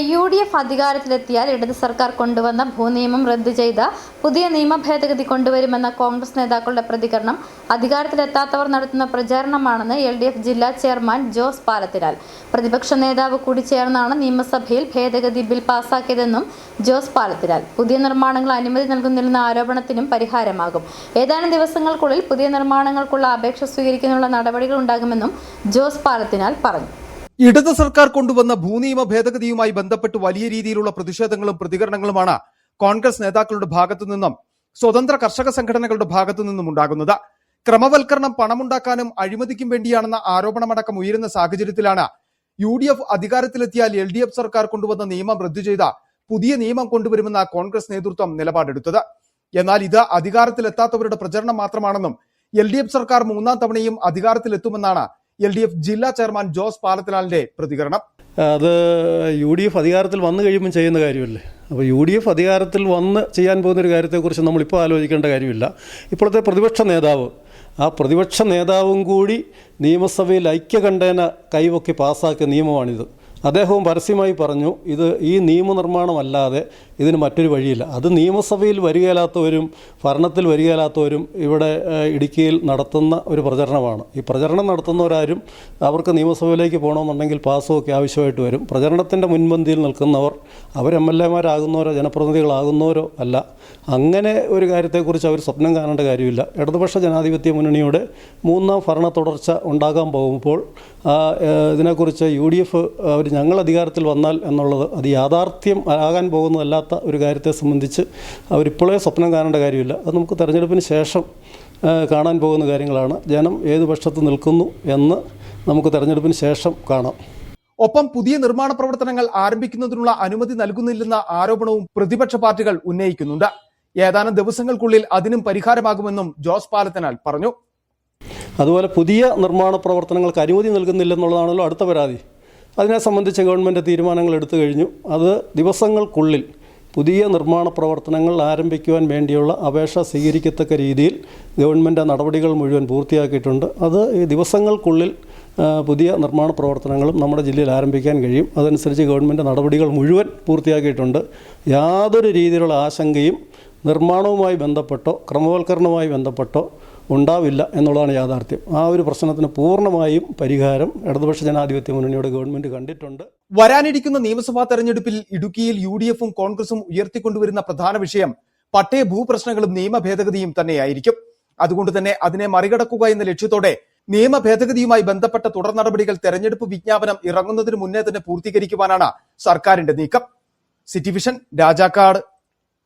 UDF അധികാരത്തിലെത്തിയാൽ ഇടത് സർക്കാർ കൊണ്ടുവന്ന ഭൂനിയമം റദ്ദു ചെയ്ത പുതിയ നിയമ ഭേദഗതി കൊണ്ടുവരുമെന്ന കോൺഗ്രസ് നേതാക്കളുടെ പ്രതികരണം അധികാരത്തിലെത്താത്തവർ നടത്തുന്ന പ്രചാരണമാണെന്ന് LDF ജില്ലാ ചെയർമാൻ ജോസ് പാലത്തിനാൽ. പ്രതിപക്ഷ നേതാവ് കൂടി ചേർന്നാണ് നിയമസഭയിൽ ഭേദഗതി ബിൽ പാസാക്കിയതെന്നും ജോസ് പാലത്തിനാൽ. പുതിയ നിർമ്മാണങ്ങൾ അനുമതി നൽകുന്നില്ലെന്ന ആരോപണത്തിനും പരിഹാരമാകും. ഏതാനും ദിവസങ്ങൾക്കുള്ളിൽ പുതിയ നിർമ്മാണങ്ങൾക്കുള്ള അപേക്ഷ സ്വീകരിക്കാനുള്ള നടപടികൾ ഉണ്ടാകുമെന്നും ജോസ് പാലത്തിനാൽ പറഞ്ഞു. ഇടത് സർക്കാർ കൊണ്ടുവന്ന ഭൂനിയമ ഭേദഗതിയുമായി ബന്ധപ്പെട്ട് വലിയ രീതിയിലുള്ള പ്രതിഷേധങ്ങളും പ്രതികരണങ്ങളുമാണ് കോൺഗ്രസ് നേതാക്കളുടെ ഭാഗത്തു നിന്നും സ്വതന്ത്ര കർഷക സംഘടനകളുടെ ഭാഗത്തു നിന്നും ഉണ്ടാകുന്നത്. ക്രമവൽക്കരണം പണമുണ്ടാക്കാനും അഴിമതിക്കും വേണ്ടിയാണെന്ന ആരോപണമടക്കം ഉയരുന്ന സാഹചര്യത്തിലാണ് UDF അധികാരത്തിലെത്തിയാൽ LDF സർക്കാർ കൊണ്ടുവന്ന നിയമം റദ്ദു ചെയ്ത പുതിയ നിയമം കൊണ്ടുവരുമെന്ന കോൺഗ്രസ് നേതൃത്വം നിലപാടെടുത്തത്. എന്നാൽ ഇത് അധികാരത്തിലെത്താത്തവരുടെ പ്രചരണം മാത്രമാണെന്നും LDF സർക്കാർ മൂന്നാം തവണയും അധികാരത്തിലെത്തുമെന്നാണ് LDF ജില്ലാ ചെയർമാൻ ജോസ് പാലത്തിനാലിന്റെ പ്രതികരണം. അത് UDF അധികാരത്തിൽ വന്നു കഴിയുമ്പോൾ ചെയ്യുന്ന കാര്യമല്ലേ. അപ്പോൾ UDF അധികാരത്തിൽ വന്ന് ചെയ്യാൻ പോകുന്നൊരു കാര്യത്തെക്കുറിച്ച് നമ്മളിപ്പോൾ ആലോചിക്കേണ്ട കാര്യമില്ല. ഇപ്പോഴത്തെ പ്രതിപക്ഷ നേതാവും കൂടി നിയമസഭയിൽ ഐക്യകണ്ഠേന കൈവക്കി പാസ്സാക്കിയ നിയമമാണിത്. അദ്ദേഹവും പരസ്യമായി പറഞ്ഞു, ഇത് ഈ നിയമനിർമ്മാണമല്ലാതെ ഇതിന് മറ്റൊരു വഴിയില്ല. അത് നിയമസഭയിൽ വരികയില്ലാത്തവരും ഭരണത്തിൽ വരികയില്ലാത്തവരും ഇവിടെ ഇടുക്കിയിൽ നടത്തുന്ന ഒരു പ്രചരണമാണ്. ഈ പ്രചരണം നടത്തുന്നവരാരും അവർക്ക് നിയമസഭയിലേക്ക് പോകണമെന്നുണ്ടെങ്കിൽ പാസ്സൊക്കെ ആവശ്യമായിട്ട് വരും. പ്രചരണത്തിൻ്റെ മുൻപന്തിയിൽ നിൽക്കുന്നവർ അവർ MLA-മാരാകുന്നവരോ ജനപ്രതിനിധികളാകുന്നവരോ അല്ല. അങ്ങനെ ഒരു കാര്യത്തെക്കുറിച്ച് അവർ സ്വപ്നം കാണേണ്ട കാര്യമില്ല. ഇടതുപക്ഷ ജനാധിപത്യ മുന്നണിയുടെ മൂന്നാം ഭരണ തുടർച്ച ഉണ്ടാകാൻ പോകുമ്പോൾ ഇതിനെക്കുറിച്ച് UDF അവർ ഞങ്ങൾ അധികാരത്തിൽ വന്നാൽ എന്നുള്ളത് അത് യാഥാർത്ഥ്യം ആകാൻ പോകുന്നതല്ലാത്ത ഒരു കാര്യത്തെ സംബന്ധിച്ച് അവരിപ്പോഴേ സ്വപ്നം കാണേണ്ട കാര്യമില്ല. അത് നമുക്ക് തെരഞ്ഞെടുപ്പിന് ശേഷം കാണാൻ പോകുന്ന കാര്യങ്ങളാണ്. ജനം ഏത് പക്ഷത്ത് നിൽക്കുന്നു എന്ന് നമുക്ക് തെരഞ്ഞെടുപ്പിന് ശേഷം കാണാം. ഒപ്പം പുതിയ നിർമ്മാണ പ്രവർത്തനങ്ങൾ ആരംഭിക്കുന്നതിനുള്ള അനുമതി നൽകുന്നില്ലെന്ന ആരോപണവും പ്രതിപക്ഷ പാർട്ടികൾ ഉന്നയിക്കുന്നുണ്ട്. ഏതാനും ദിവസങ്ങൾക്കുള്ളിൽ അതിനും പരിഹാരമാകുമെന്നും ജോസ് പാലത്തിനാൽ പറഞ്ഞു. അതുപോലെ പുതിയ നിർമ്മാണ പ്രവർത്തനങ്ങൾക്ക് അനുമതി നൽകുന്നില്ലെന്നുള്ളതാണല്ലോ അടുത്ത പരാതി. അതിനെ സംബന്ധിച്ച് ഗവൺമെൻറ് തീരുമാനങ്ങൾ എടുത്തു കഴിഞ്ഞു. അത് ദിവസങ്ങൾക്കുള്ളിൽ പുതിയ നിർമ്മാണ പ്രവർത്തനങ്ങൾ ആരംഭിക്കുവാൻ വേണ്ടിയുള്ള അപേക്ഷ സ്വീകരിക്കത്തക്ക രീതിയിൽ ഗവൺമെൻറ് നടപടികൾ മുഴുവൻ പൂർത്തിയാക്കിയിട്ടുണ്ട്. അത് ഈ ദിവസങ്ങൾക്കുള്ളിൽ പുതിയ നിർമ്മാണ പ്രവർത്തനങ്ങളും നമ്മുടെ ജില്ലയിൽ ആരംഭിക്കാൻ കഴിയും. അതനുസരിച്ച് ഗവൺമെൻറ് നടപടികൾ മുഴുവൻ പൂർത്തിയാക്കിയിട്ടുണ്ട്. യാതൊരു രീതിയിലുള്ള ആശങ്കയും നിർമ്മാണവുമായി ബന്ധപ്പെട്ടോ ക്രമവൽക്കരണവുമായി ബന്ധപ്പെട്ടോ ഉണ്ടാവില്ല എന്നുള്ളതാണ് യാഥാർത്ഥ്യം. ആ ഒരു പ്രശ്നത്തിന് പൂർണ്ണമായും പരിഹാരം ഇടതുപക്ഷ ജനാധിപത്യ മുന്നണിയുടെ ഗവൺമെന്റ് കണ്ടിട്ടുണ്ട്. വരാനിരിക്കുന്ന നിയമസഭാ തെരഞ്ഞെടുപ്പിൽ ഇടുക്കിയിൽ UDF-ഉം കോൺഗ്രസും ഉയർത്തിക്കൊണ്ടുവരുന്ന പ്രധാന വിഷയം പട്ടയ ഭൂപ്രശ്നങ്ങളും നിയമ ഭേദഗതിയും തന്നെയായിരിക്കും. അതുകൊണ്ട് തന്നെ അതിനെ മറികടക്കുക എന്ന ലക്ഷ്യത്തോടെ നിയമ ഭേദഗതിയുമായി ബന്ധപ്പെട്ട തുടർ നടപടികൾ തെരഞ്ഞെടുപ്പ് വിജ്ഞാപനം ഇറങ്ങുന്നതിന് മുന്നേ തന്നെ പൂർത്തീകരിക്കുവാനാണ് സർക്കാരിന്റെ നീക്കം. City vision, Rajakkad.